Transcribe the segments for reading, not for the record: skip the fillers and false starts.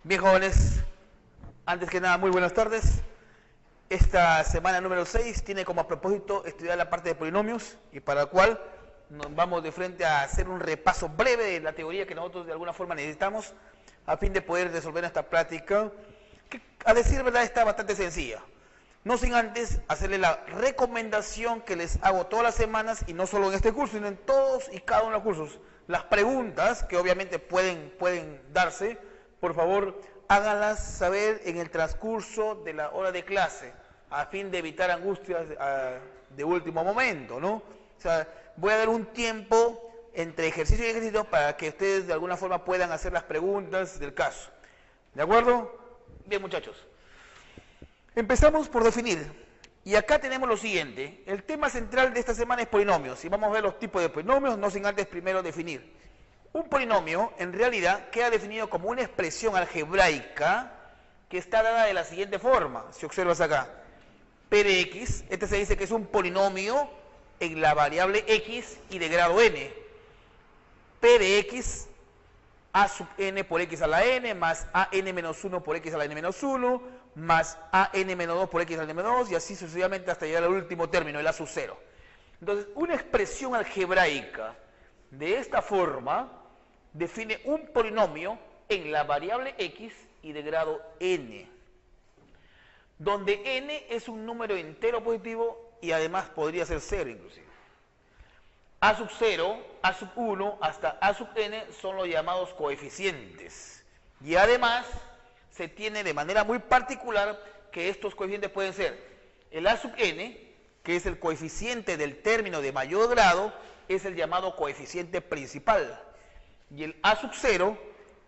Bien, jóvenes, antes que nada, muy buenas tardes. Esta semana número 6 tiene como propósito estudiar la parte de polinomios y para la cual nos vamos de frente a hacer un repaso breve de la teoría que nosotros de alguna forma necesitamos a fin de poder resolver esta práctica que, a decir verdad, está bastante sencilla. No sin antes hacerle la recomendación que les hago todas las semanas y no solo en este curso, sino en todos y cada uno de los cursos. Las preguntas que obviamente pueden darse, por favor, háganlas saber en el transcurso de la hora de clase, a fin de evitar angustias de último momento, ¿no? O sea, voy a dar un tiempo entre ejercicio y ejercicio para que ustedes de alguna forma puedan hacer las preguntas del caso. ¿De acuerdo? Bien, muchachos. Empezamos por definir. Y acá tenemos lo siguiente. El tema central de esta semana es polinomios. Y vamos a ver los tipos de polinomios, no sin antes primero definir. Un polinomio, en realidad, queda definido como una expresión algebraica que está dada de la siguiente forma. Si observas acá, P de X, este se dice que es un polinomio en la variable X y de grado n. P de X, A sub n por X a la n, más a n menos 1 por X a la n menos 1, más a n menos 2 por X a la n menos 2, y así sucesivamente hasta llegar al último término, el A sub 0. Entonces, una expresión algebraica de esta forma define un polinomio en la variable X y de grado n, donde n es un número entero positivo y además podría ser 0 inclusive. A sub 0, A sub 1 hasta A sub n son los llamados coeficientes. Y además se tiene de manera muy particular que estos coeficientes pueden ser el A sub n, que es el coeficiente del término de mayor grado, es el llamado coeficiente principal. Y el A sub 0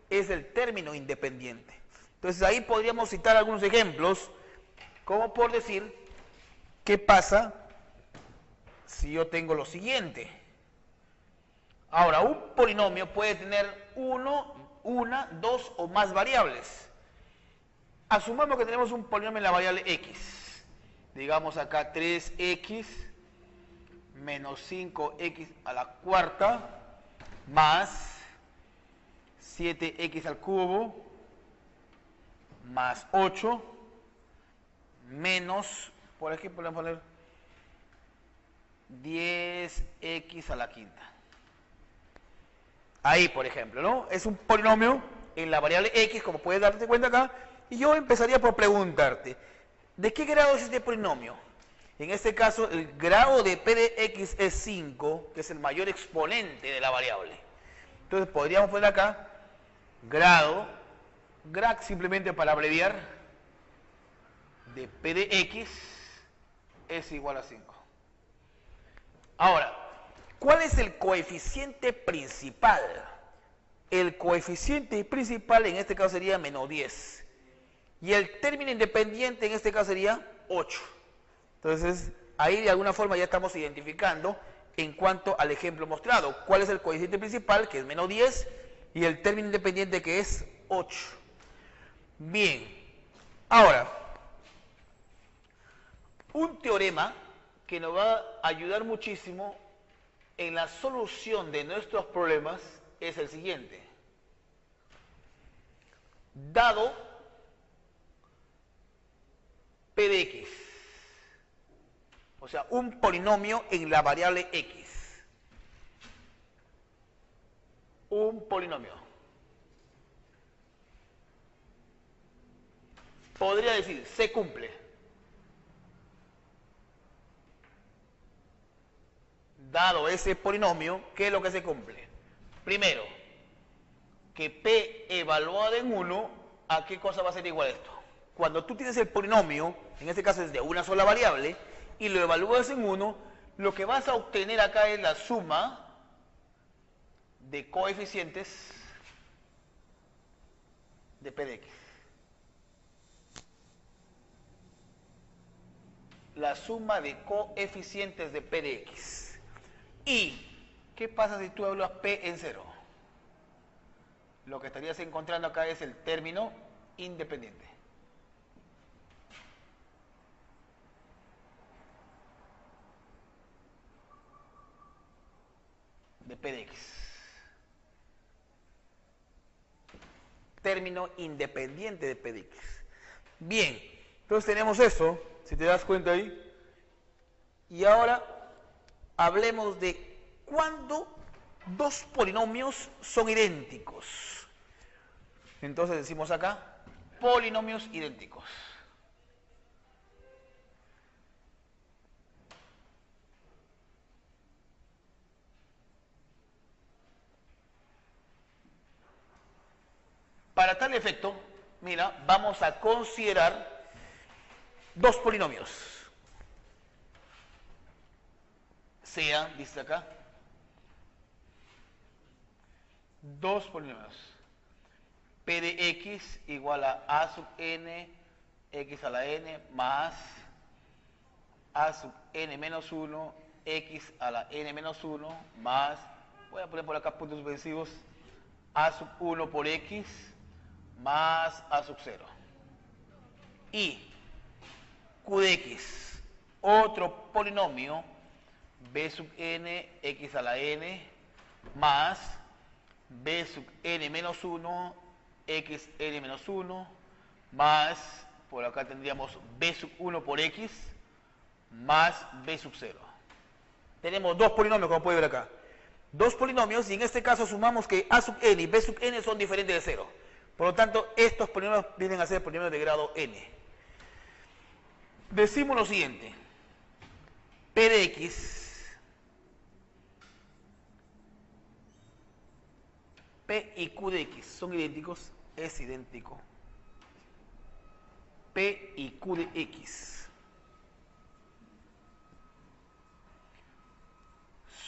es el término independiente. Entonces ahí podríamos citar algunos ejemplos, como por decir, ¿qué pasa si yo tengo lo siguiente? Ahora, un polinomio puede tener una, dos o más variables. Asumamos que tenemos un polinomio en la variable x. Digamos acá 3x menos 5x a la cuarta más 7x al cubo más 8 menos, por aquí podemos poner 10x a la quinta. Ahí, por ejemplo, ¿no? Es un polinomio en la variable x, como puedes darte cuenta acá, y yo empezaría por preguntarte, ¿de qué grado es este polinomio? En este caso, el grado de p de x es 5, que es el mayor exponente de la variable. Entonces, podríamos poner acá, grado, grad simplemente para abreviar, de p de x es igual a 5. Ahora, ¿cuál es el coeficiente principal? El coeficiente principal en este caso sería menos 10. Y el término independiente en este caso sería 8. Entonces, ahí de alguna forma ya estamos identificando en cuanto al ejemplo mostrado. ¿Cuál es el coeficiente principal? Que es menos 10. Y el término independiente que es 8. Bien. Ahora, un teorema que nos va a ayudar muchísimo en la solución de nuestros problemas es el siguiente. Dado p de x, o sea, un polinomio en la variable x, un polinomio, podría decir, se cumple. Dado ese polinomio, ¿qué es lo que se cumple? Primero, que p evaluado en 1, ¿a qué cosa va a ser igual esto? Cuando tú tienes el polinomio, en este caso es de una sola variable, y lo evalúas en 1, lo que vas a obtener acá es la suma de coeficientes de p de x. La suma de coeficientes de p de x. ¿Y qué pasa si tú evalúas p en 0? Lo que estarías encontrando acá es el término independiente. De p de x. término independiente de P de X. Bien, entonces tenemos eso, si te das cuenta ahí. Y ahora hablemos de cuándo dos polinomios son idénticos. Entonces decimos acá, polinomios idénticos. Para tal efecto, mira, vamos a considerar dos polinomios. Sean, dice acá, dos polinomios. P de X igual a sub n, X a la n, más a sub n menos 1, X a la n menos 1, más, voy a poner por acá puntos suspensivos, a sub 1 por X, más a sub 0. Y Q de X, otro polinomio, b sub n, X a la n, más b sub n menos 1, X n menos 1, más, por acá tendríamos b sub 1 por X, más b sub 0. Tenemos dos polinomios, como puede ver acá. Dos polinomios, y en este caso sumamos que a sub n y b sub n son diferentes de 0. Por lo tanto, estos polinomios vienen a ser polinomios de grado n. Decimos lo siguiente. P de X, P y Q de X son idénticos, es idéntico. P y Q de X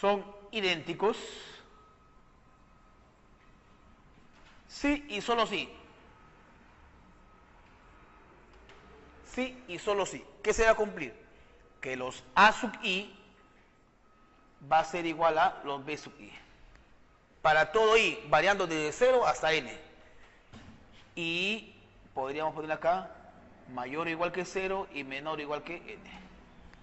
son idénticos sí y solo sí. Sí y solo sí. ¿Qué se va a cumplir? Que los a sub i va a ser igual a los b sub i. Para todo i, variando desde 0 hasta n. Y podríamos poner acá mayor o igual que 0 y menor o igual que n.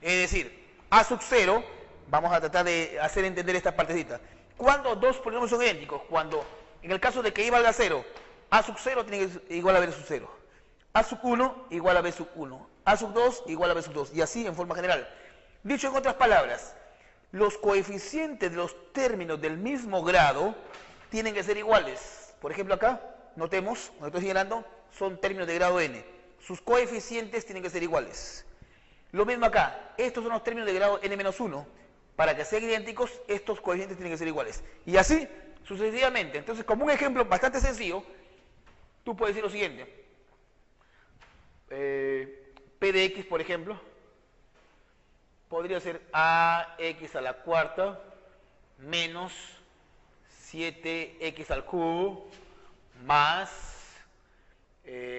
Es decir, a sub 0, vamos a tratar de hacer entender esta partecita. ¿Cuándo dos polinomios son idénticos? Cuando, en el caso de que i valga 0, a sub 0 tiene que ser igual a b sub 0. A sub 1 igual a b sub 1. A sub 2 igual a b sub 2. Y así en forma general. Dicho en otras palabras, los coeficientes de los términos del mismo grado tienen que ser iguales. Por ejemplo acá, notemos, cuando estoy señalando, son términos de grado n. Sus coeficientes tienen que ser iguales. Lo mismo acá, estos son los términos de grado n-1. Para que sean idénticos, estos coeficientes tienen que ser iguales. Y así, sucesivamente. Entonces, como un ejemplo bastante sencillo, tú puedes decir lo siguiente. P de X, por ejemplo, podría ser ax a la cuarta menos 7x al cubo más,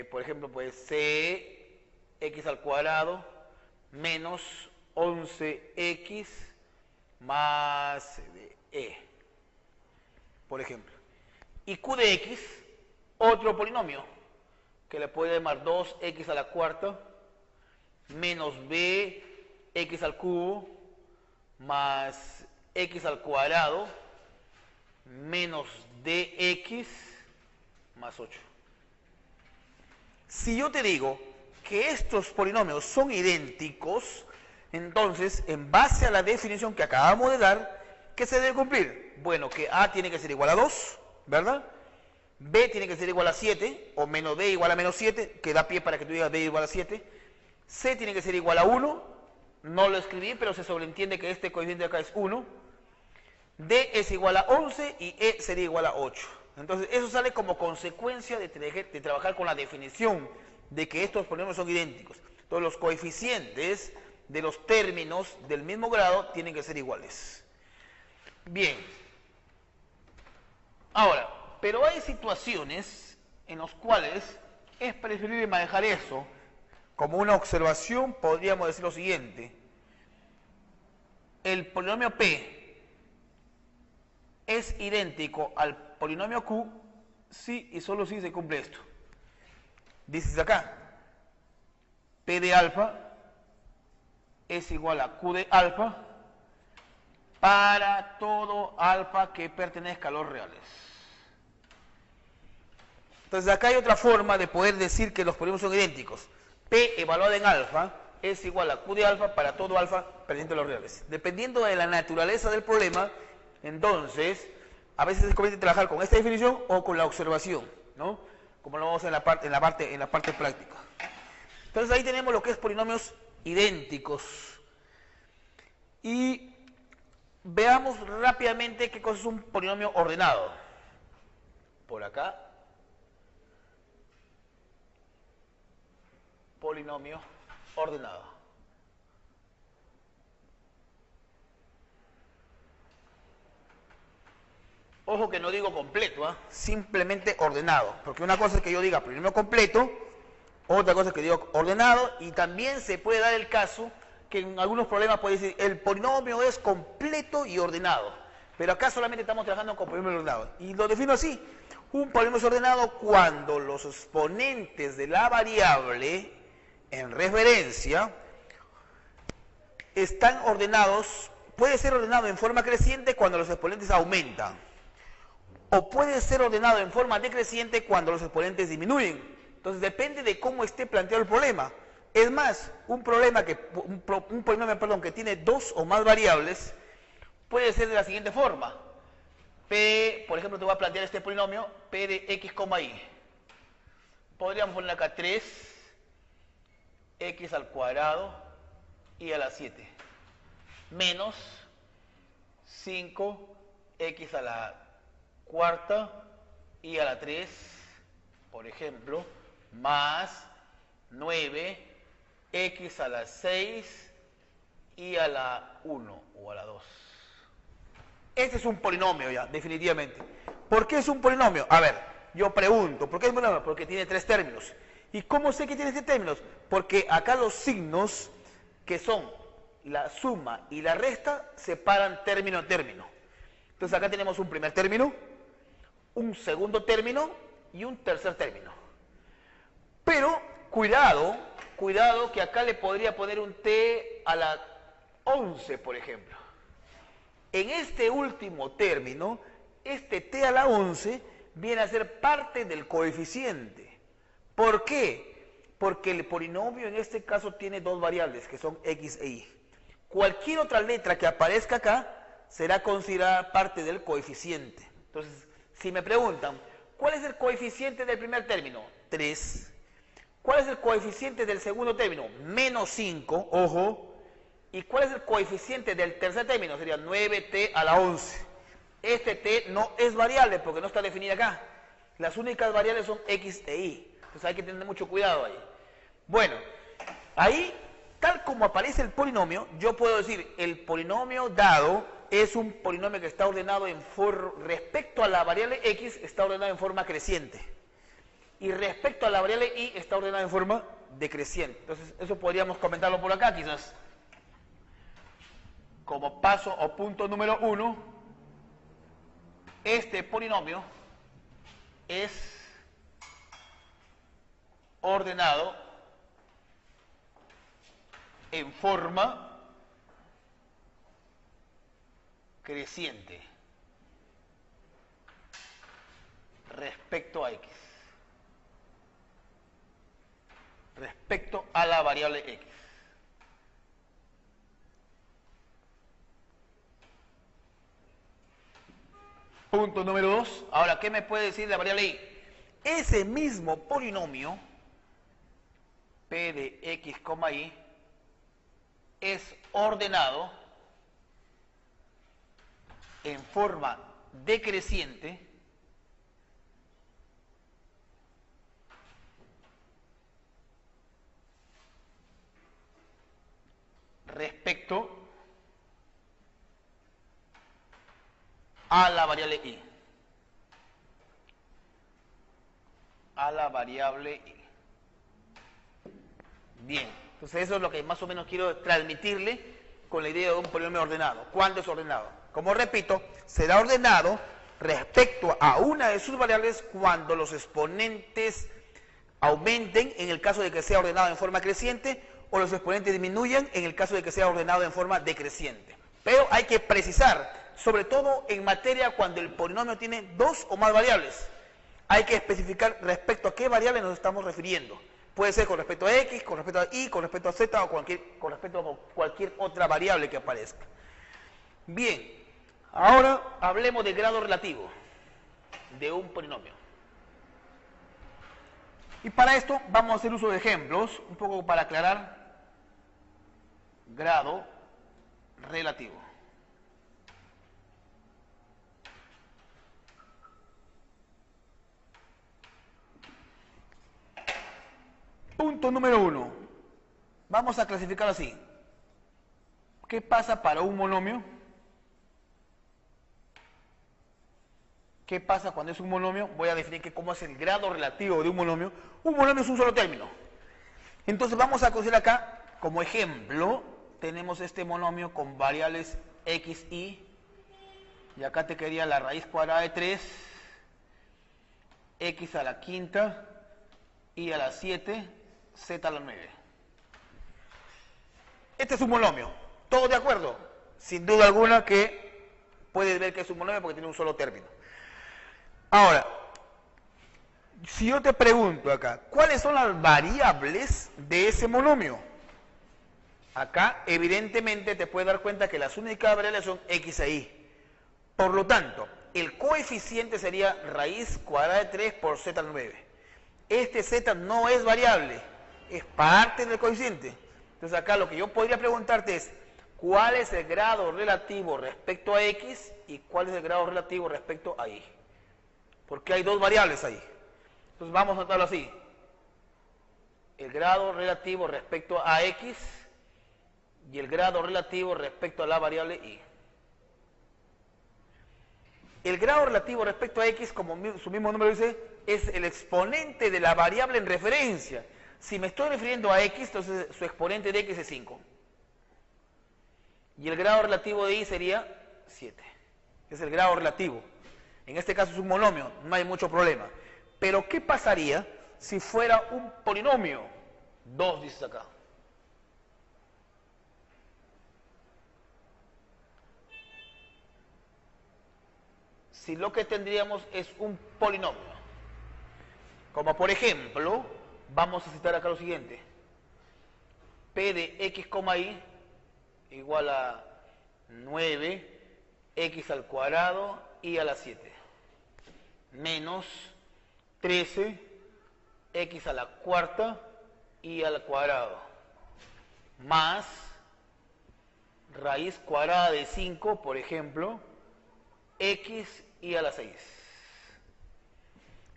por ejemplo, pues cx al cuadrado menos 11x más e, por ejemplo. Y q de x, otro polinomio, que le puede llamar 2x a la cuarta menos bx al cubo más x al cuadrado menos dx más 8. Si yo te digo que estos polinomios son idénticos, entonces, en base a la definición que acabamos de dar, ¿qué se debe cumplir? Bueno, que a tiene que ser igual a 2, ¿verdad? B tiene que ser igual a 7, o menos D igual a menos 7, que da pie para que tú digas D igual a 7. C tiene que ser igual a 1, no lo escribí, pero se sobreentiende que este coeficiente de acá es 1. D es igual a 11 y E sería igual a 8. Entonces, eso sale como consecuencia de trabajar con la definición de que estos polinomios son idénticos. Entonces, los coeficientes de los términos del mismo grado tienen que ser iguales. Bien. Ahora, pero hay situaciones en las cuales es preferible manejar eso. Como una observación, podríamos decir lo siguiente. El polinomio P es idéntico al polinomio Q si y solo si se cumple esto. Dices acá, P de alfa es igual a Q de alfa para todo alfa que pertenezca a los reales. Entonces acá hay otra forma de poder decir que los polinomios son idénticos. P evaluada en alfa es igual a Q de alfa para todo alfa perdiendo los reales. Dependiendo de la naturaleza del problema, entonces, a veces es conveniente trabajar con esta definición o con la observación, ¿no? Como lo vamos en la parte práctica. Entonces ahí tenemos lo que es polinomios idénticos. Y veamos rápidamente qué cosa es un polinomio ordenado. Por acá. Polinomio ordenado. Ojo que no digo completo, simplemente ordenado. Porque una cosa es que yo diga polinomio completo, otra cosa es que digo ordenado, y también se puede dar el caso que en algunos problemas puede decir el polinomio es completo y ordenado. Pero acá solamente estamos trabajando con polinomio ordenado. Y lo defino así. Un polinomio es ordenado cuando los exponentes de la variable en referencia están ordenados, puede ser ordenado en forma creciente cuando los exponentes aumentan, o puede ser ordenado en forma decreciente cuando los exponentes disminuyen. Entonces depende de cómo esté planteado el problema. Es más, un polinomio que tiene dos o más variables puede ser de la siguiente forma. P, por ejemplo, te voy a plantear este polinomio, P de x, y. Podríamos poner acá 3, x al cuadrado y a la 7, menos 5, x a la cuarta y a la 3, por ejemplo, más 9, x a la 6 y a la 1 o a la 2. Este es un polinomio ya, definitivamente. ¿Por qué es un polinomio? A ver, yo pregunto, ¿por qué es un polinomio? Porque tiene tres términos. ¿Y cómo sé que tiene tres términos? Porque acá los signos, que son la suma y la resta, separan término a término. Entonces acá tenemos un primer término, un segundo término y un tercer término. Pero, cuidado que acá le podría poner un t a la 11, por ejemplo. En este último término, este t a la 11 viene a ser parte del coeficiente. ¿Por qué? Porque el polinomio en este caso tiene dos variables, que son x e y. Cualquier otra letra que aparezca acá será considerada parte del coeficiente. Entonces, si me preguntan, ¿cuál es el coeficiente del primer término? 3. ¿Cuál es el coeficiente del segundo término? Menos 5, ojo. ¿Y cuál es el coeficiente del tercer término? Sería 9t a la 11. Este t no es variable porque no está definida acá. Las únicas variables son x e y. Entonces hay que tener mucho cuidado ahí. Bueno, ahí, tal como aparece el polinomio, yo puedo decir, el polinomio dado es un polinomio que está ordenado respecto a la variable x, está ordenado en forma creciente. Y respecto a la variable y, está ordenado en forma decreciente. Entonces, eso podríamos comentarlo por acá, quizás. Como paso o punto número 1, este polinomio es ordenado en forma creciente respecto a x, respecto a la variable x. Punto número 2. Ahora, ¿qué me puede decir la variable y? Ese mismo polinomio, p de x, y, es ordenado en forma decreciente respecto a la variable y. A la variable y. Bien, entonces eso es lo que más o menos quiero transmitirle con la idea de un polinomio ordenado. ¿Cuándo es ordenado? Como repito, será ordenado respecto a una de sus variables cuando los exponentes aumenten en el caso de que sea ordenado en forma creciente o los exponentes disminuyan en el caso de que sea ordenado en forma decreciente. Pero hay que precisar, sobre todo en materia cuando el polinomio tiene dos o más variables. hay que especificar respecto a qué variable nos estamos refiriendo. Puede ser con respecto a x, con respecto a y, con respecto a z o con respecto a cualquier otra variable que aparezca. Bien, ahora hablemos del grado relativo de un polinomio. Y para esto vamos a hacer uso de ejemplos, un poco para aclarar grado relativo. Punto número 1. Vamos a clasificarlo así. ¿Qué pasa para un monomio? ¿Qué pasa cuando es un monomio? Voy a definir cómo es el grado relativo de un monomio. Un monomio es un solo término. Entonces vamos a considerar acá, como ejemplo, tenemos este monomio con variables x, y acá te quedaría la raíz cuadrada de 3, x a la quinta, y a la 7, z a la 9. Este es un monomio. ¿Todos de acuerdo? Sin duda alguna que puedes ver que es un monomio porque tiene un solo término. Ahora, si yo te pregunto acá, ¿cuáles son las variables de ese monomio? Acá, evidentemente, te puedes dar cuenta que las únicas variables son x e y. Por lo tanto, el coeficiente sería raíz cuadrada de 3 por z a la 9. Este z no es variable, es parte del coeficiente. Entonces acá lo que yo podría preguntarte es, ¿cuál es el grado relativo respecto a x y cuál es el grado relativo respecto a y? Porque hay dos variables ahí. Entonces vamos a notarlo así. El grado relativo respecto a x y el grado relativo respecto a la variable y. El grado relativo respecto a x, como su mismo nombre dice, es el exponente de la variable en referencia. Si me estoy refiriendo a x, entonces su exponente de x es 5. Y el grado relativo de y sería 7. Es el grado relativo. En este caso es un monomio, no hay mucho problema. Pero ¿qué pasaría si fuera un polinomio? 2 dices acá. Si lo que tendríamos es un polinomio. Como por ejemplo, vamos a citar acá lo siguiente. P de x, y igual a 9, x al cuadrado y a la 7. Menos 13, x a la cuarta y al cuadrado. Más raíz cuadrada de 5, por ejemplo, x y a la 6.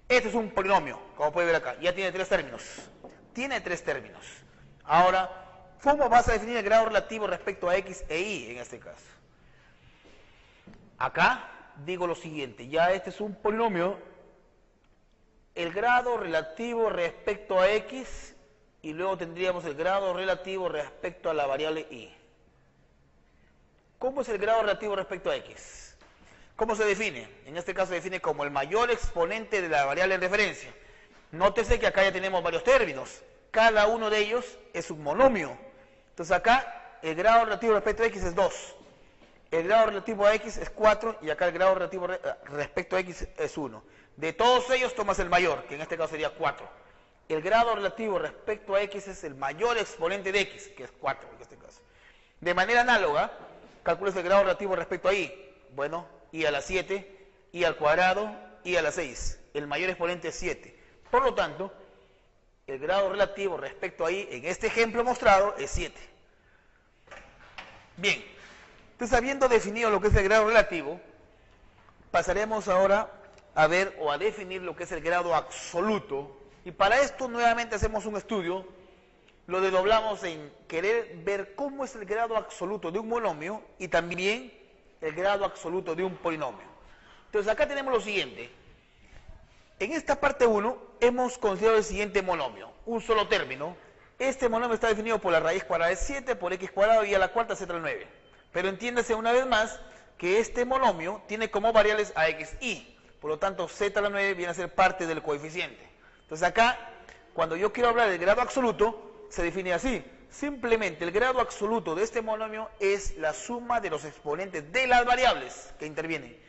Este es un polinomio, como puede ver acá. Ya tiene 3 términos. Tiene 3 términos. Ahora, ¿cómo vas a definir el grado relativo respecto a x e y en este caso? Acá digo lo siguiente. Ya este es un polinomio. El grado relativo respecto a x y luego tendríamos el grado relativo respecto a la variable y. ¿Cómo es el grado relativo respecto a x? ¿Cómo se define? En este caso se define como el mayor exponente de la variable en referencia. Nótese que acá ya tenemos varios términos. Cada uno de ellos es un monomio. Entonces acá el grado relativo respecto a x es 2. El grado relativo a x es 4 y acá el grado relativo respecto a x es 1. De todos ellos tomas el mayor, que en este caso sería 4. El grado relativo respecto a x es el mayor exponente de x, que es 4 en este caso. De manera análoga, calculas el grado relativo respecto a y. Bueno, y a la 7, y al cuadrado, y a la 6. El mayor exponente es 7. Por lo tanto, el grado relativo respecto a y, en este ejemplo mostrado, es 7. Bien, entonces habiendo definido lo que es el grado relativo, pasaremos ahora a ver o a definir lo que es el grado absoluto. Y para esto nuevamente hacemos un estudio, lo desdoblamos en querer ver cómo es el grado absoluto de un monomio y también el grado absoluto de un polinomio. Entonces acá tenemos lo siguiente. En esta parte 1 hemos considerado el siguiente monomio, un solo término. Este monomio está definido por la raíz cuadrada de 7, por x cuadrado y a la cuarta z a la 9. Pero entiéndase una vez más que este monomio tiene como variables a x, y. Por lo tanto, z a la 9 viene a ser parte del coeficiente. Entonces acá, cuando yo quiero hablar del grado absoluto, se define así. Simplemente el grado absoluto de este monomio es la suma de los exponentes de las variables que intervienen.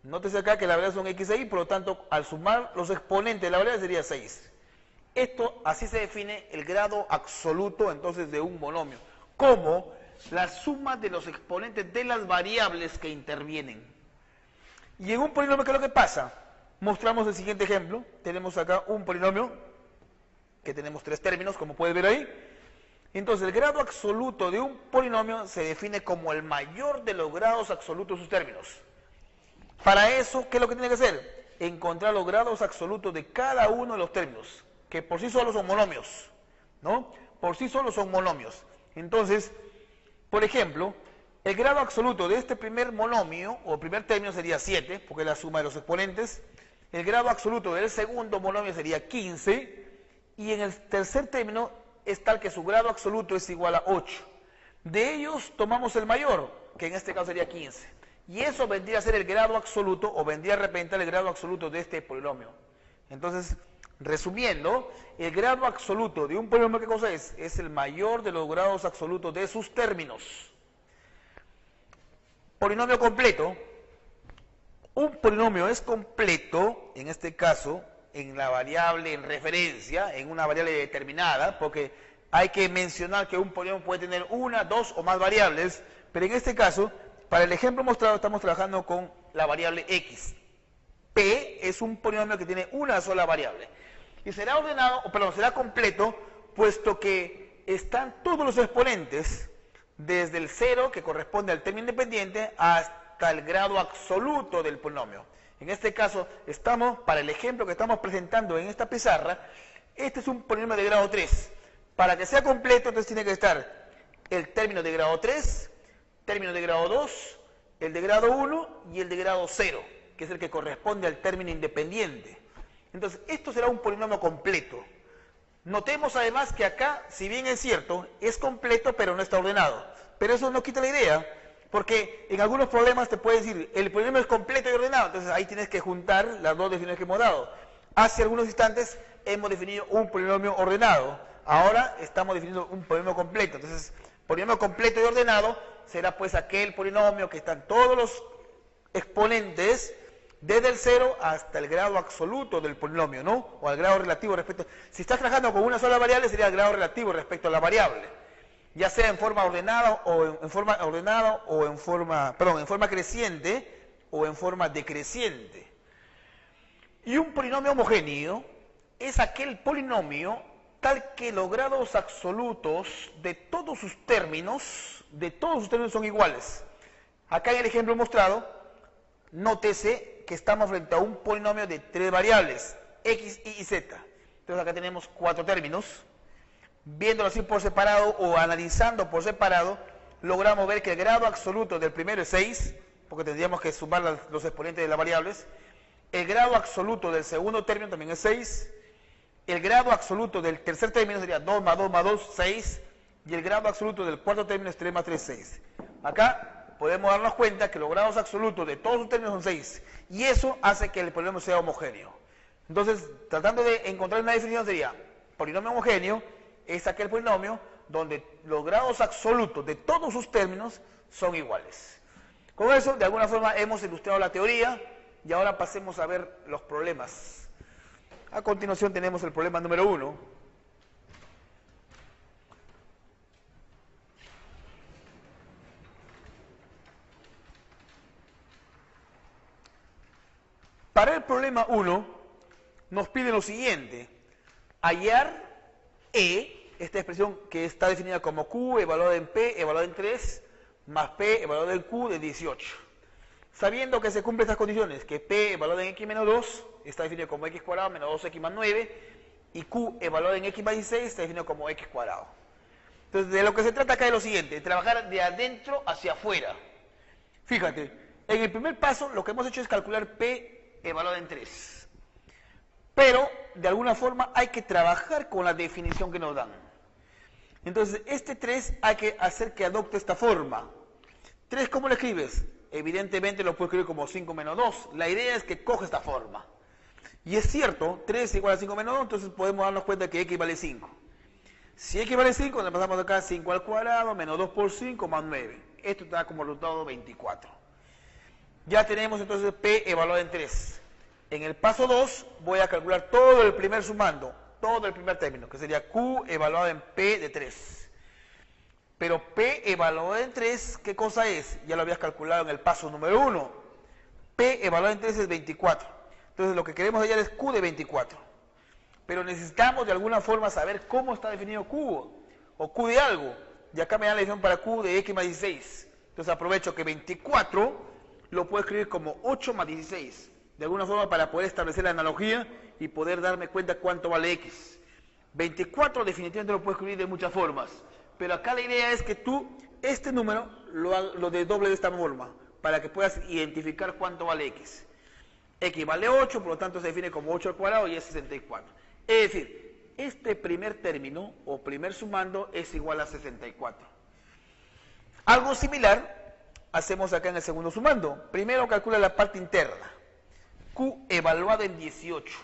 Nótese acá que la variable son x e y, por lo tanto, al sumar los exponentes de la variable sería 6. Esto, así se define el grado absoluto, entonces, de un monomio, como la suma de los exponentes de las variables que intervienen. Y en un polinomio, ¿qué es lo que pasa? Mostramos el siguiente ejemplo. Tenemos acá un polinomio que tenemos 3 términos, como puedes ver ahí. Entonces, el grado absoluto de un polinomio se define como el mayor de los grados absolutos de sus términos. Para eso, ¿qué es lo que tiene que hacer? Encontrar los grados absolutos de cada uno de los términos, que por sí solos son monomios, ¿no? Por sí solos son monomios. Entonces, por ejemplo, el grado absoluto de este primer monomio, o primer término, sería 7, porque es la suma de los exponentes. El grado absoluto del segundo monomio sería 15, y en el tercer término es tal que su grado absoluto es igual a 8. De ellos tomamos el mayor, que en este caso sería 15. Y eso vendría a ser el grado absoluto, o vendría a representar el grado absoluto de este polinomio. Entonces, resumiendo, el grado absoluto de un polinomio, ¿qué cosa es? Es el mayor de los grados absolutos de sus términos. Polinomio completo. Un polinomio es completo, en este caso, en la variable en referencia, en una variable determinada, porque hay que mencionar que un polinomio puede tener una, dos o más variables, pero en este caso, para el ejemplo mostrado, estamos trabajando con la variable x. P es un polinomio que tiene una sola variable. Y será ordenado, o perdón, será completo, puesto que están todos los exponentes, desde el 0, que corresponde al término independiente, hasta el grado absoluto del polinomio. En este caso, para el ejemplo que estamos presentando en esta pizarra, este es un polinomio de grado 3. Para que sea completo, entonces tiene que estar el término de grado 3, término de grado 2, el de grado 1 y el de grado 0, que es el que corresponde al término independiente. Entonces, esto será un polinomio completo. Notemos además que acá, si bien es cierto, es completo, pero no está ordenado. Pero eso no quita la idea, porque en algunos problemas te puede decir, el polinomio es completo y ordenado, entonces ahí tienes que juntar las dos definiciones que hemos dado. Hace algunos instantes hemos definido un polinomio ordenado, ahora estamos definiendo un polinomio completo. Entonces, polinomio completo y ordenado será pues aquel polinomio que están todos los exponentes desde el 0 hasta el grado absoluto del polinomio, ¿no? O al grado relativo respecto. Si estás trabajando con una sola variable, sería el grado relativo respecto a la variable, ya sea en forma ordenada o en forma creciente o en forma decreciente. Y un polinomio homogéneo es aquel polinomio tal que los grados absolutos de todos sus términos son iguales. Acá en el ejemplo mostrado, nótese que estamos frente a un polinomio de 3 variables, x, y z. Entonces acá tenemos 4 términos. Viéndolo así por separado o analizando por separado, logramos ver que el grado absoluto del primero es 6, porque tendríamos que sumar los exponentes de las variables. El grado absoluto del segundo término también es 6. El grado absoluto del tercer término sería 2 más 2 más 2, 6. Y el grado absoluto del cuarto término es 3 más 3, 6. Acá podemos darnos cuenta que los grados absolutos de todos los términos son 6. Y eso hace que el polinomio sea homogéneo. Entonces, tratando de encontrar una definición sería, polinomio homogéneo es aquel polinomio donde los grados absolutos de todos sus términos son iguales. Con eso, de alguna forma, hemos ilustrado la teoría y ahora pasemos a ver los problemas. A continuación tenemos el problema número 1. Para el problema 1 nos pide lo siguiente: hallar E, esta expresión que está definida como Q evaluada en P evaluada en 3, más P evaluada en Q de 18. Sabiendo que se cumplen estas condiciones, que P evaluada en X menos 2 está definido como X cuadrado menos 2X más 9, y Q evaluada en X más 16 está definido como X cuadrado. Entonces, de lo que se trata acá es lo siguiente: de trabajar de adentro hacia afuera. Fíjate, en el primer paso lo que hemos hecho es calcular P evaluada en 3. Pero, de alguna forma, hay que trabajar con la definición que nos dan. Entonces, este 3 hay que hacer que adopte esta forma. 3, ¿cómo lo escribes? Evidentemente lo puedo escribir como 5 menos 2. La idea es que coge esta forma. Y es cierto, 3 igual a 5 menos 2, entonces podemos darnos cuenta que x vale 5. Si x vale 5, le pasamos acá 5 al cuadrado, menos 2 por 5, más 9. Esto da como resultado 24. Ya tenemos entonces P evaluado en 3. En el paso 2 voy a calcular todo el primer sumando, todo el primer término, que sería Q evaluado en P de 3. Pero P evaluado en 3, ¿qué cosa es? Ya lo habías calculado en el paso número 1. P evaluado en 3 es 24. Entonces lo que queremos hallar es Q de 24. Pero necesitamos de alguna forma saber cómo está definido Q o Q de algo. Y acá me da la definición para Q de X más 16. Entonces aprovecho que 24 lo puedo escribir como 8 más 16. De alguna forma para poder establecer la analogía y poder darme cuenta cuánto vale X. 24 definitivamente lo puedo escribir de muchas formas. Pero acá la idea es que tú este número lo desdoble de esta forma para que puedas identificar cuánto vale X. X vale 8, por lo tanto se define como 8 al cuadrado y es 64. Es decir, este primer término o primer sumando es igual a 64. Algo similar hacemos acá en el segundo sumando. Primero calcula la parte interna. Q evaluada en 18.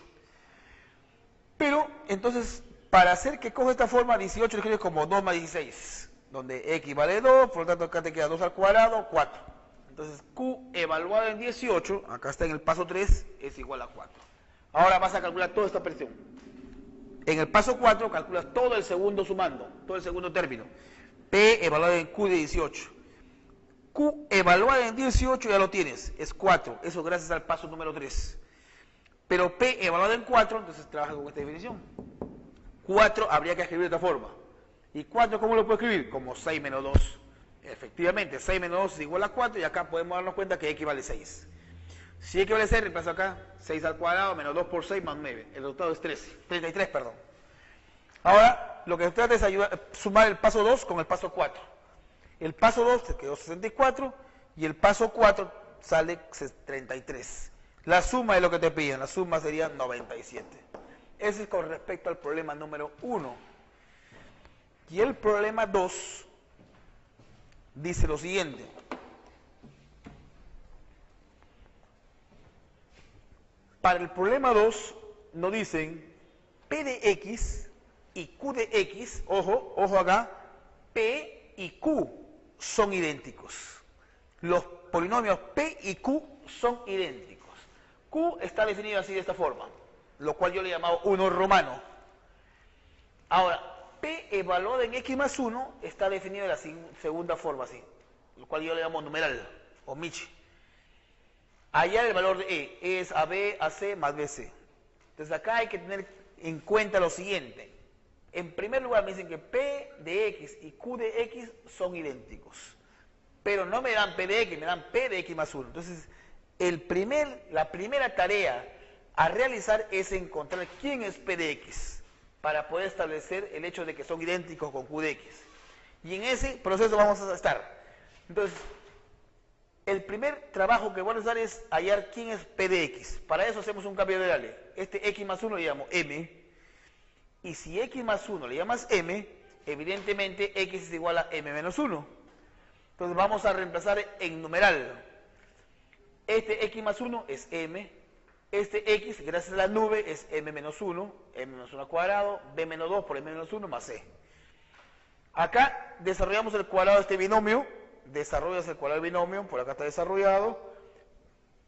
Pero entonces, para hacer que coja esta forma, 18 lo escribes como 2 más 16, donde X vale 2, por lo tanto acá te queda 2 al cuadrado, 4. Entonces Q evaluado en 18, acá está en el paso 3, es igual a 4. Ahora vas a calcular toda esta expresión. En el paso 4 calculas todo el segundo sumando, todo el segundo término. P evaluado en Q de 18. Q evaluado en 18 ya lo tienes, es 4. Eso gracias al paso número 3. Pero P evaluado en 4, entonces trabaja con esta definición. 4 habría que escribir de esta forma. ¿Y 4 cómo lo puedo escribir? Como 6 menos 2. Efectivamente, 6 menos 2 es igual a 4 y acá podemos darnos cuenta que X vale 6. Si X vale 6, reemplazo acá 6 al cuadrado menos 2 por 6 más 9. El resultado es 33, perdón. Ahora, lo que se trata es sumar el paso 2 con el paso 4. El paso 2 se quedó 64 y el paso 4 sale 33. La suma es lo que te piden, la suma sería 97. Ese es con respecto al problema número 1. Y el problema 2 dice lo siguiente. Para el problema 2 nos dicen P de X y Q de X, ojo acá, P y Q son idénticos. Los polinomios P y Q son idénticos. Q está definido así de esta forma, lo cual yo le he llamado 1 romano. Ahora, P evaluado en X más 1 está definido de la segunda forma, así, lo cual yo le llamo numeral o Michi. Allá el valor de E es AB, AC más BC. Entonces acá hay que tener en cuenta lo siguiente. En primer lugar me dicen que P de X y Q de X son idénticos. Pero no me dan P de X, me dan P de X más 1. Entonces, la primera tarea a realizar es encontrar quién es P de X para poder establecer el hecho de que son idénticos con Q de X. Y en ese proceso vamos a estar. Entonces, el primer trabajo que voy a realizar es hallar quién es P de X. Para eso hacemos un cambio de variable. Este X más 1 le llamo M. Y si X más 1 le llamas M, evidentemente X es igual a M menos 1. Entonces vamos a reemplazar en numeral. Este X más 1 es M. Este X, gracias a la nube, es M menos 1. M menos 1 al cuadrado. B menos 2 por M menos 1 más C. Acá desarrollamos el cuadrado de este binomio. Desarrollas el cuadrado del binomio, por acá está desarrollado.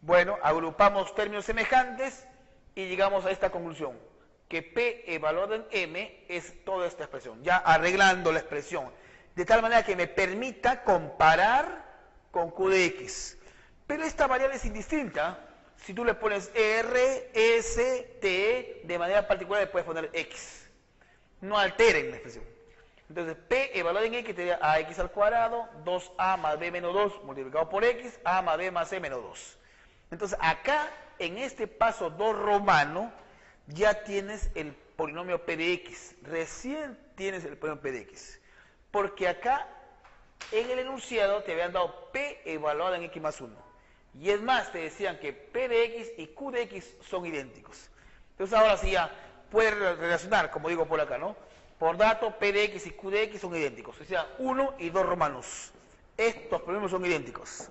Bueno, agrupamos términos semejantes y llegamos a esta conclusión, que P evaluado en M es toda esta expresión, ya arreglando la expresión, de tal manera que me permita comparar con Q de X. Pero esta variable es indistinta. Si tú le pones R, S, T, de manera particular le puedes poner X. No alteren la expresión. Entonces, P evaluado en X te da AX al cuadrado, 2A más B menos 2 multiplicado por X, A más B más C menos 2. Entonces, acá, en este paso 2 romano, ya tienes el polinomio P de X. Recién tienes el polinomio P de X. Porque acá, en el enunciado, te habían dado P evaluado en X más 1. Y es más, te decían que P de X y Q de X son idénticos. Entonces, ahora sí ya puedes relacionar, como digo por acá, ¿no? Por dato, P de X y Q de X son idénticos. O sea, 1 y 2 romanos. Estos polinomios son idénticos.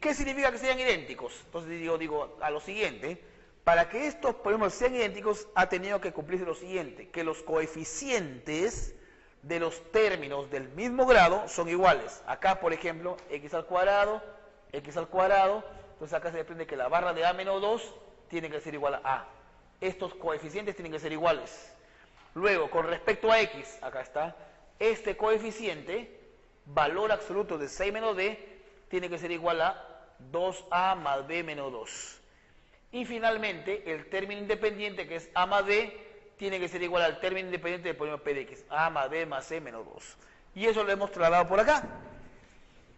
¿Qué significa que sean idénticos? Entonces digo a lo siguiente. Para que estos polinomios sean idénticos, ha tenido que cumplirse lo siguiente. Que los coeficientes de los términos del mismo grado son iguales. Acá, por ejemplo, X al cuadrado x al cuadrado. Entonces acá se desprende que la barra de a menos 2 tiene que ser igual a a. Estos coeficientes tienen que ser iguales. Luego, con respecto a x, acá está, este coeficiente, valor absoluto de 6 menos b, tiene que ser igual a 2a más b menos 2. Y finalmente, el término independiente, que es a más b, tiene que ser igual al término independiente del polinomio p de x, a más b más c menos 2. Y eso lo hemos trasladado por acá.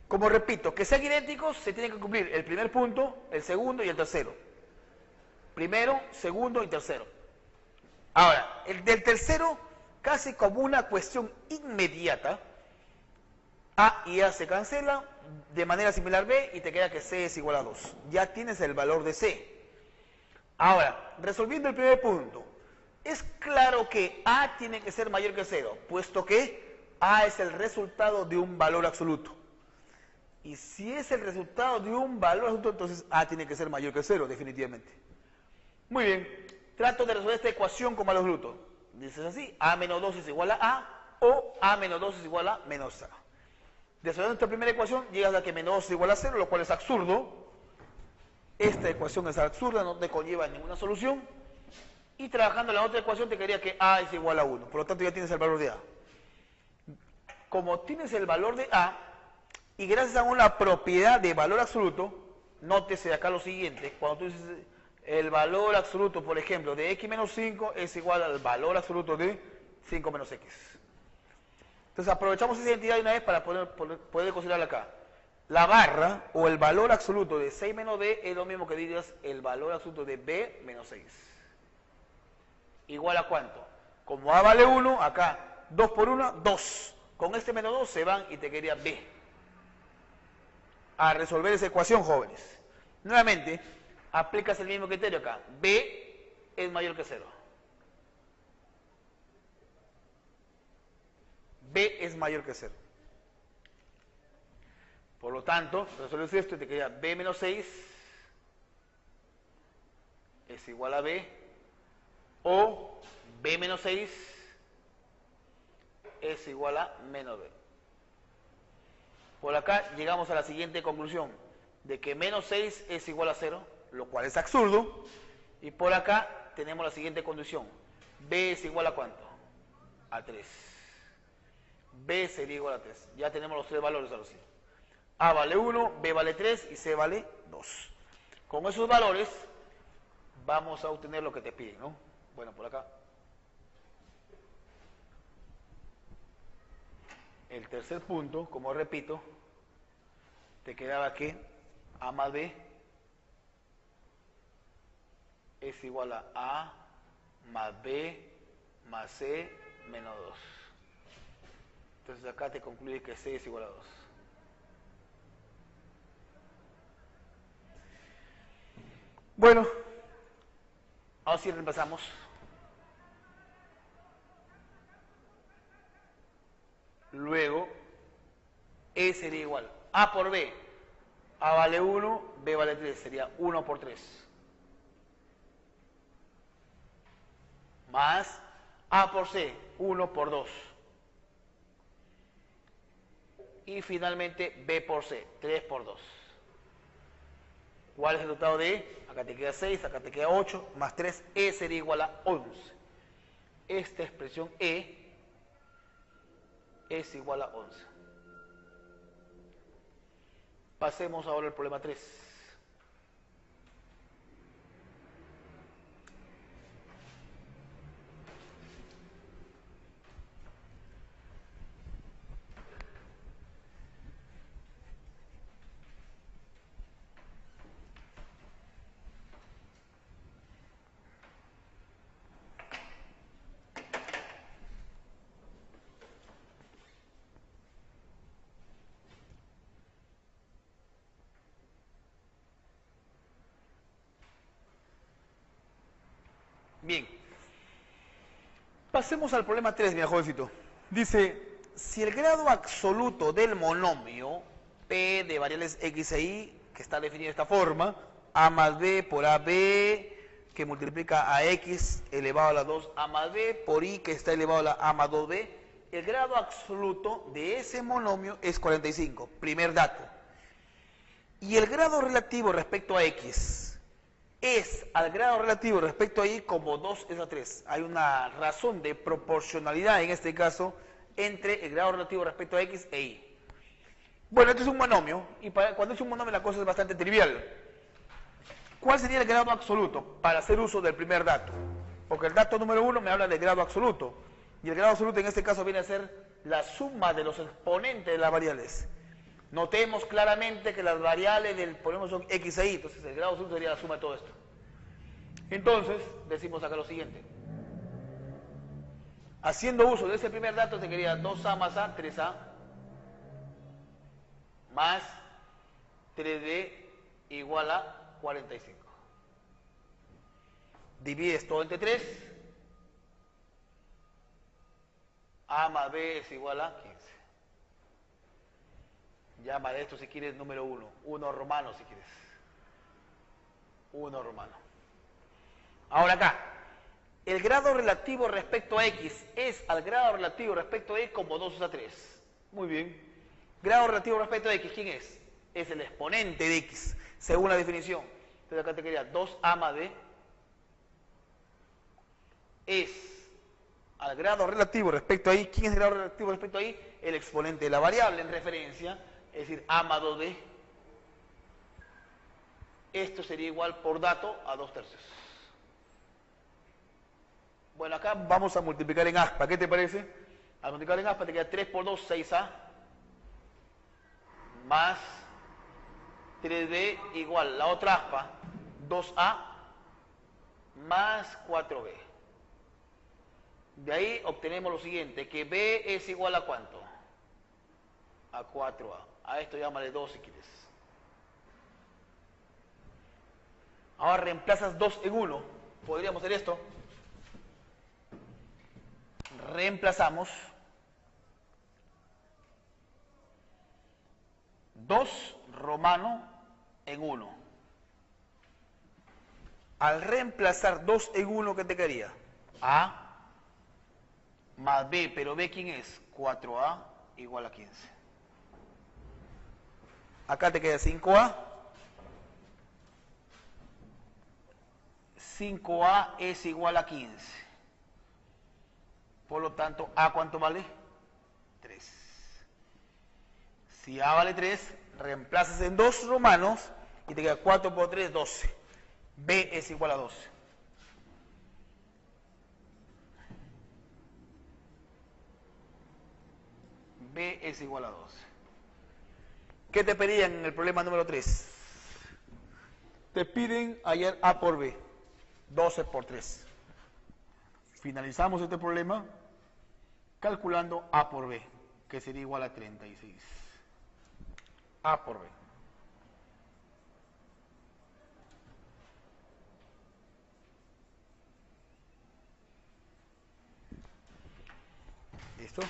Como repito, que sean idénticos, se tiene que cumplir el primer punto, el segundo y el tercero. Primero, segundo y tercero. Ahora, el del tercero, casi como una cuestión inmediata, a y a se cancela, de manera similar b, y te queda que c es igual a 2. Ya tienes el valor de c. Ahora, resolviendo el primer punto, es claro que a tiene que ser mayor que 0, puesto que a es el resultado de un valor absoluto. Y si es el resultado de un valor absoluto, entonces a tiene que ser mayor que 0, definitivamente. Muy bien, trato de resolver esta ecuación con valor absoluto. Dices así, a menos 2 es igual a o a menos 2 es igual a menos a. Resolviendo esta primera ecuación, llegas a que menos 2 es igual a 0, lo cual es absurdo. Esta ecuación es absurda, no te conlleva ninguna solución. Y trabajando en la otra ecuación te quedaría que a es igual a 1. Por lo tanto, ya tienes el valor de a. Como tienes el valor de a, y gracias a una propiedad de valor absoluto, nótese acá lo siguiente, cuando tú dices el valor absoluto, por ejemplo, de x menos 5 es igual al valor absoluto de 5 menos x. Entonces aprovechamos esa identidad de una vez para poder considerarla acá. La barra o el valor absoluto de 6 menos b es lo mismo que digas el valor absoluto de b menos 6. ¿Igual a cuánto? Como a vale 1, acá 2 por 1, 2. Con este menos 2 se van y te quedaría b. A resolver esa ecuación, jóvenes. Nuevamente, aplicas el mismo criterio acá. B es mayor que 0. B es mayor que 0. Por lo tanto, resuelves esto y te queda b menos 6 es igual a b, o b menos 6 es igual a menos b. Por acá llegamos a la siguiente conclusión, de que menos 6 es igual a 0, lo cual es absurdo, y por acá tenemos la siguiente condición, b es igual a ¿cuánto? A 3. B sería igual a 3. Ya tenemos los tres valores ahora sí. A vale 1, B vale 3 y C vale 2. Con esos valores vamos a obtener lo que te piden, ¿no? Bueno, por acá. El tercer punto, como repito, te quedaba que A más B es igual a A más B más C menos 2. Entonces acá te concluye que C es igual a 2. Bueno, ahora sí reemplazamos. Luego, E sería igual. A por B. A vale 1, B vale 3. Sería 1 por 3. Más A por C, 1 por 2. Y finalmente B por C, 3 por 2. ¿Cuál es el resultado de E? Acá te queda 6, acá te queda 8, más 3, E sería igual a 11. Esta expresión E es igual a 11. Pasemos ahora al problema 3. Bien, pasemos al problema 3, mi jovencito. Dice, si el grado absoluto del monomio P de variables X e Y, que está definido de esta forma, A más B por AB, que multiplica a X elevado a la 2A más B, por Y, que está elevado a la A más 2B, el grado absoluto de ese monomio es 45, primer dato. Y el grado relativo respecto a x es al grado relativo respecto a y como 2 es a 3. Hay una razón de proporcionalidad en este caso entre el grado relativo respecto a x e y. Bueno, este es un monomio y cuando es un monomio la cosa es bastante trivial. ¿Cuál sería el grado absoluto para hacer uso del primer dato? Porque el dato número 1 me habla del grado absoluto y el grado absoluto en este caso viene a ser la suma de los exponentes de las variables. Notemos claramente que las variables del polinomio son x e y, entonces el grado absoluto sería la suma de todo esto. Entonces, decimos acá lo siguiente. Haciendo uso de ese primer dato, te quedaría 2a más a, 3a, más 3b igual a 45. Divides todo entre 3. A más b es igual a 15. Llama de esto si quieres número 1. 1 romano si quieres. 1 romano. Ahora acá. El grado relativo respecto a x es al grado relativo respecto a y como 2 a 3. Muy bien. Grado relativo respecto a x, ¿quién es? Es el exponente de x, según la definición. Entonces acá te quedaría 2a más b es al grado relativo respecto a y. ¿Quién es el grado relativo respecto a y? El exponente de la variable en referencia, es decir, a más 2b. Esto sería igual por dato a 2/3. Bueno, acá vamos a multiplicar en aspa. ¿Qué te parece? Al multiplicar en aspa te queda 3 por 2, 6a, más 3b igual, la otra aspa, 2a, más 4b. De ahí obtenemos lo siguiente, que b es igual a ¿cuánto? A 4a. A esto llámale 2 si quieres. Ahora reemplazas 2 en 1. Podríamos hacer esto. Reemplazamos 2 romano en 1. Al reemplazar 2 en 1, ¿qué te quedaría? A más b, pero b ¿quién es? 4a igual a 15. Acá te queda 5a. 5a es igual a 15. Por lo tanto, a ¿cuánto vale? 3. Si a vale 3, reemplazas en 2 romanos y te queda 4 por 3, 12. b es igual a 12. B es igual a 12. ¿Qué te pedían en el problema número 3? Te piden hallar A por B. 12 por 3. Finalizamos este problema calculando A por B, que sería igual a 36. A por B. ¿Listo?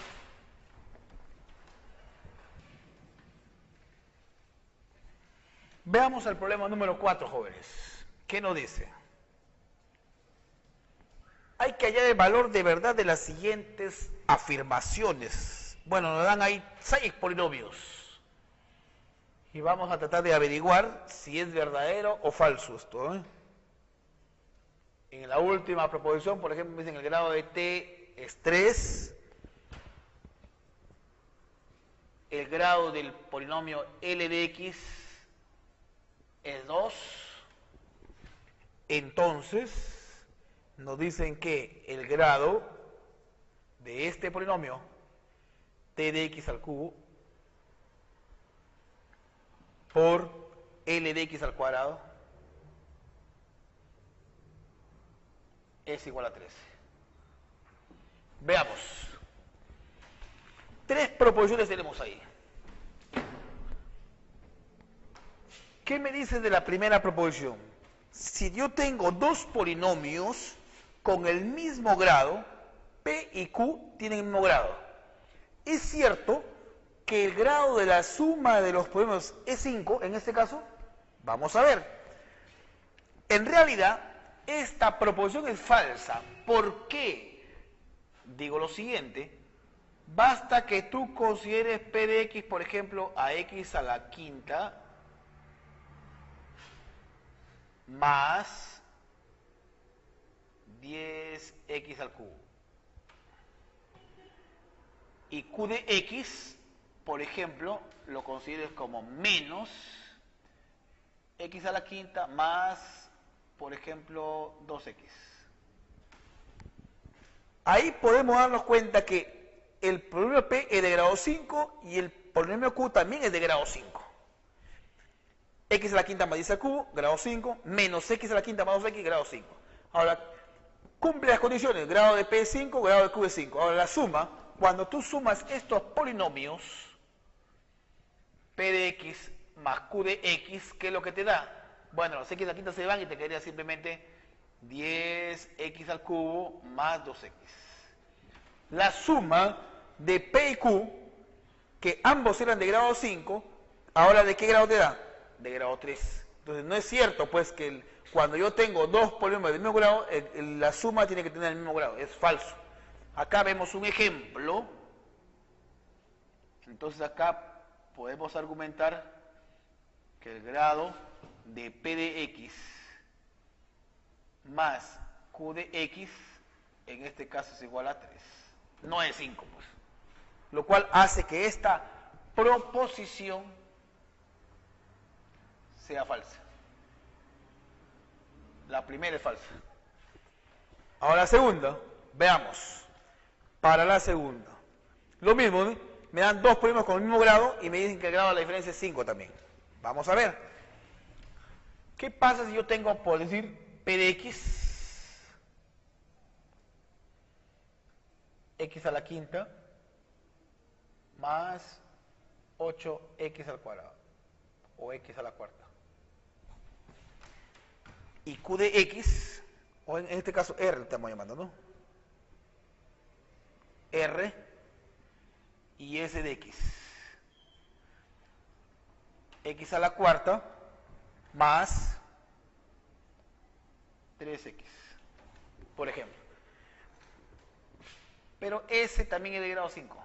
Veamos el problema número 4, jóvenes. ¿Qué nos dice? Hay que hallar el valor de verdad de las siguientes afirmaciones. Bueno, nos dan ahí 6 polinomios. Y vamos a tratar de averiguar si es verdadero o falso esto, ¿eh? En la última proposición, por ejemplo, me dicen el grado de t es 3. El grado del polinomio L de X es 2. Entonces, nos dicen que el grado de este polinomio, t de x al cubo, por L de x al cuadrado, es igual a 13. Veamos. 3 proposiciones tenemos ahí. ¿Qué me dices de la primera proposición? Si yo tengo 2 polinomios con el mismo grado, P y Q tienen el mismo grado. ¿Es cierto que el grado de la suma de los polinomios es 5 en este caso? Vamos a ver. En realidad, esta proposición es falsa. ¿Por qué? Digo lo siguiente. Basta que tú consideres P de X, por ejemplo, a X a la quinta más 10x al cubo. Y q de x, por ejemplo, lo consideres como menos x a la quinta más, por ejemplo, 2x. Ahí podemos darnos cuenta que el polinomio P es de grado 5 y el polinomio Q también es de grado 5. X a la quinta más 10 al cubo, grado 5, menos x a la quinta más 2x, grado 5. Ahora, cumple las condiciones, grado de P es 5, grado de Q es 5. Ahora, la suma, cuando tú sumas estos polinomios, P de x más Q de x, ¿qué es lo que te da? Bueno, los x a la quinta se van y te quedaría simplemente 10x al cubo más 2x. La suma de P y Q, que ambos eran de grado 5, ahora ¿de qué grado te da? De grado 3. Entonces no es cierto pues que cuando yo tengo dos polinomios del mismo grado, la suma tiene que tener el mismo grado. Es falso. Acá vemos un ejemplo. Entonces acá podemos argumentar que el grado de P de x más Q de x, en este caso es igual a 3. No es 5, pues. Lo cual hace que esta proposición sea falsa. La primera es falsa. Ahora la segunda, veamos. Para la segunda. Lo mismo, ¿no? Me dan dos polinomios con el mismo grado y me dicen que el grado de la diferencia es 5 también. Vamos a ver. ¿Qué pasa si yo tengo, por decir, P de x a la quinta, más 8x al cuadrado, o x a la cuarta? Y q de x, o en este caso r le estamos llamando, ¿no? R y s de x a la cuarta más 3x, por ejemplo. Pero s también es de grado 5.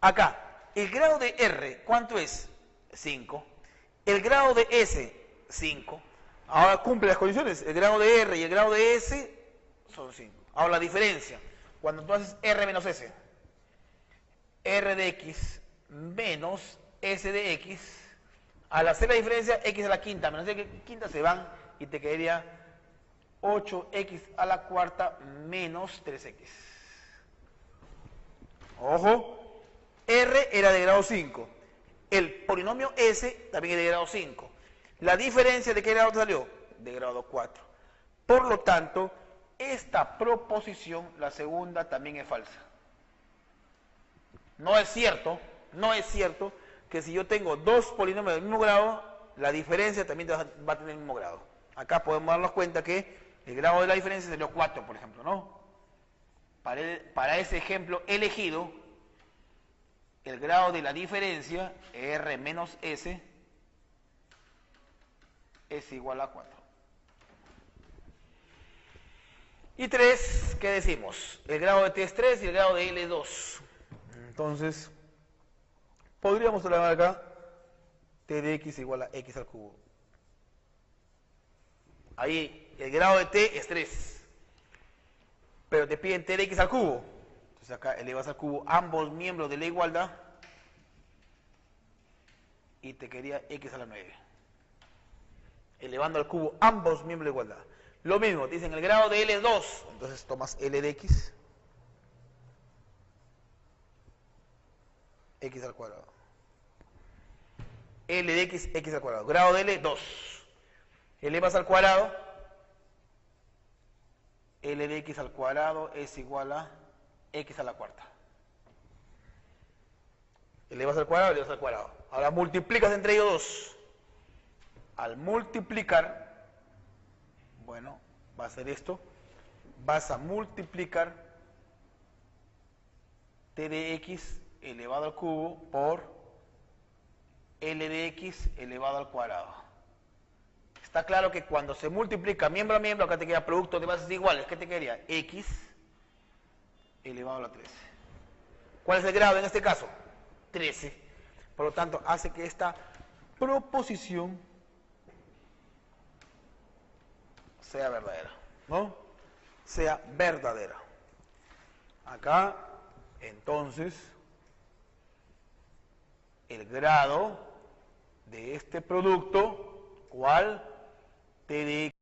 Acá, el grado de r, ¿cuánto es? 5. El grado de s, 5. Ahora cumple las condiciones. El grado de r y el grado de s son 5. Ahora la diferencia. Cuando tú haces r menos s, r de x menos s de x, al hacer la diferencia, x a la quinta menos x a la quinta se van y te quedaría 8x a la cuarta menos 3x. Ojo, r era de grado 5. El polinomio s también es de grado 5. La diferencia, ¿de qué grado te salió? De grado 4. Por lo tanto, esta proposición, la segunda, también es falsa. No es cierto que si yo tengo dos polinomios del mismo grado, la diferencia también va a tener el mismo grado. Acá podemos darnos cuenta que el grado de la diferencia sería 4, por ejemplo, ¿no? Para ese ejemplo elegido, el grado de la diferencia, r menos s, es igual a 4. Y 3, ¿qué decimos? El grado de t es 3 y el grado de l es 2. Entonces, podríamos hablar acá t de x igual a x al cubo. Ahí el grado de t es 3. Pero te piden t de x al cubo. Entonces acá elevas al cubo ambos miembros de la igualdad y te quedaría x a la 9. Elevando al cubo ambos miembros de igualdad. Lo mismo, te dicen el grado de L es 2. Entonces tomas L de x. X al cuadrado. L de x, x al cuadrado. Grado de L, 2. Elevas al cuadrado. L de x al cuadrado es igual a x a la cuarta. Elevas al cuadrado, elevas al cuadrado. Ahora multiplicas entre ellos 2. Al multiplicar, bueno, va a ser esto. Vas a multiplicar t de x elevado al cubo por L de x elevado al cuadrado. Está claro que cuando se multiplica miembro a miembro, acá te queda producto de bases iguales. ¿Qué te quedaría? X elevado a la 13. ¿Cuál es el grado en este caso? 13. Por lo tanto, hace que esta proposición sea verdadera, ¿no? Sea verdadera. Acá, entonces, el grado de este producto, ¿cuál? T de